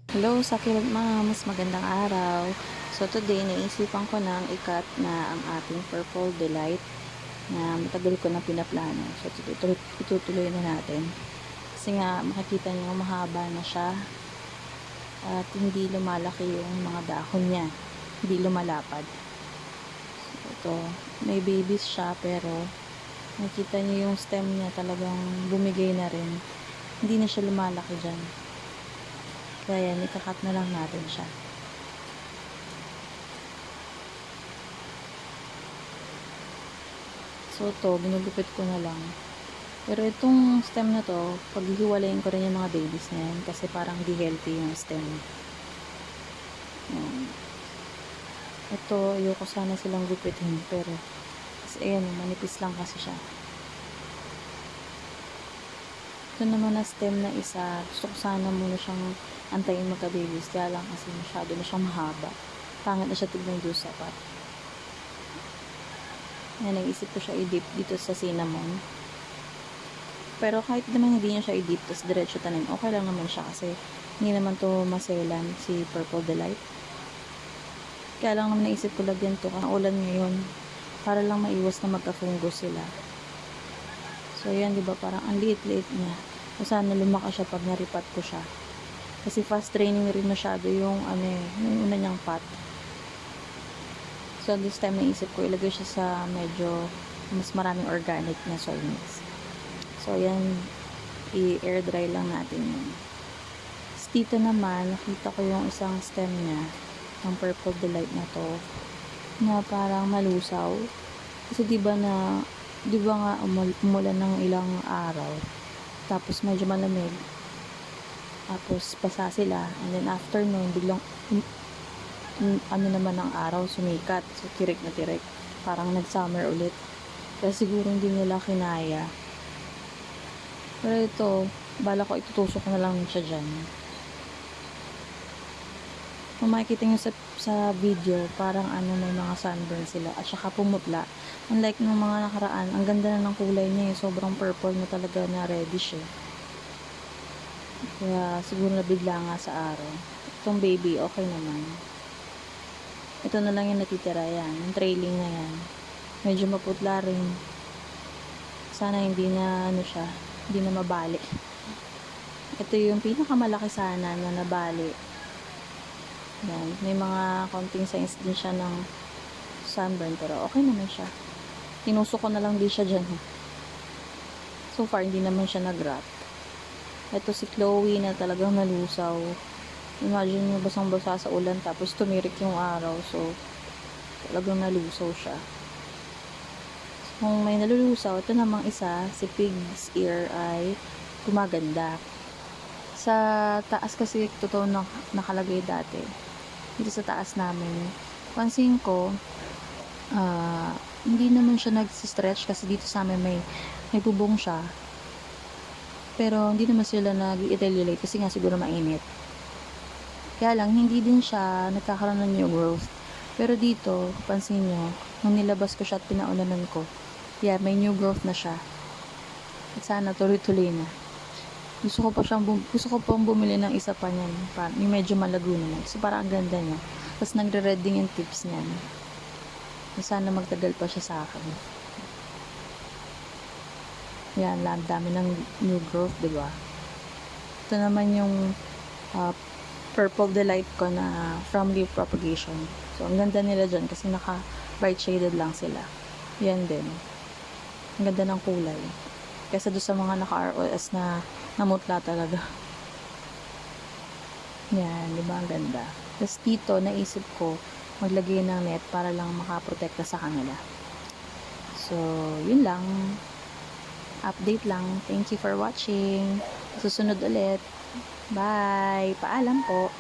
Hello sa Moms, magandang araw. So today, naisipan ko ng ikat na ang ating Purple Delight na matagal ko na pinaplano. So itutuloy na natin. Kasi nga makikita niyo mahaba na siya at hindi lumalaki yung mga dahon niya. Hindi lumalapad. So, ito, may babies siya pero nakita niyo yung stem niya talagang bumigay na rin. Hindi na siya lumalaki dyan. Kaya yan, ikakat na lang natin siya. So to, ginugupit ko na lang. Pero itong stem na to, paghihiwalayin ko rin yung mga babies na yan kasi parang di healthy yung stem. Ito, ayoko sana silang gupitin pero kasi ayan, manipis lang kasi siya. Ito naman na stem na isa, gusto ko sana muna siyang antayin magka-babies kaya lang kasi masyado na siyang mahaba. Pangit na siya tignan doon sa pot. Ayan, naisip ko siya i-dip dito sa cinnamon. Pero kahit naman hindi niya siya i-dip, tapos diretso tanim, okay lang naman siya kasi hindi naman to maselan si Purple Delight. Kaya lang naman naisip ko lagyan to, kasi ulan ngayon, para lang maiwas na magka-fungus sila. So yan, diba, parang ang liit-liit niya. So sana lumakas siya pag naripat ko siya. Kasi fast training rin masyado yung yung una niyang pot. So this time naisip ko ilagay siya sa medyo mas maraming organic na soil mix. So yan, i-air dry lang natin yun. Dito naman, nakita ko yung isang stem niya, ng Purple Delight na to, na parang malusaw. Kasi diba nga umulan ng ilang araw, tapos medyo malamig, tapos basa sila, and then after nun, biglang naman ng araw, sumikat. So, tirik na tirik. Parang nag-summer ulit. Kaya siguro hindi nila kinaya. Pero ito, bala ko itutusok na lang siya dyan. Kung makikita nyo sa video, parang may mga sunburn sila. At saka pumutla. Unlike nung mga nakaraan, ang ganda na ng kulay niya eh. Sobrang purple na talaga na reddish eh. Kaya siguro nabigla nga sa araw. Itong baby, okay naman. Ito na lang yung natitira yan. Yung trailing na yan. Medyo maputla rin. Sana hindi na hindi na mabali. Ito yung pinakamalaki sana na nabali. Yan. May mga konting signs din siya ng sunburn pero okay naman siya. Tinusok ko na lang din siya dyan. So far hindi naman siya nag-rot. Ito si Chloe na talagang nalusaw. Imagine nyo basang-basa sa ulan tapos tumirik yung araw. So, talagang nalusaw siya. Kung may nalulusaw, ito namang isa, si Pig's Ear ay gumaganda. Sa taas kasi totoo nakalagay dati. Dito sa taas namin. Pansin ko, hindi naman siya nag-stretch kasi dito sa amin may bubong siya. Pero hindi naman sila nag-evaluate kasi nga siguro mainit. Kaya lang, hindi din siya nagkakaroon ng new growth. Pero dito, pansin nyo, nung nilabas ko siya at pinaulanan ko, may new growth na siya. At sana tuloy-tuloy na. Gusto ko pang bumili ng isa pa niyan. Yung medyo malago naman. Kasi parang ang ganda niya. Tapos nagre-red din yung tips niyan. Sana magtagal pa siya sa akin. Yan, dami ng new growth, diba? Ito naman yung Purple Delight ko na from leaf propagation. So, ang ganda nila dyan kasi naka bright shaded lang sila. Yan din. Ang ganda ng kulay. Kesa doon sa mga naka-ROS na namutla talaga. Yan, diba? Ang ganda. Tapos dito, naisip ko maglagay ng net para lang makaprotekta sa kanila. So, yun lang. Update lang. Thank you for watching. Susunod ulit. Bye! Paalam po!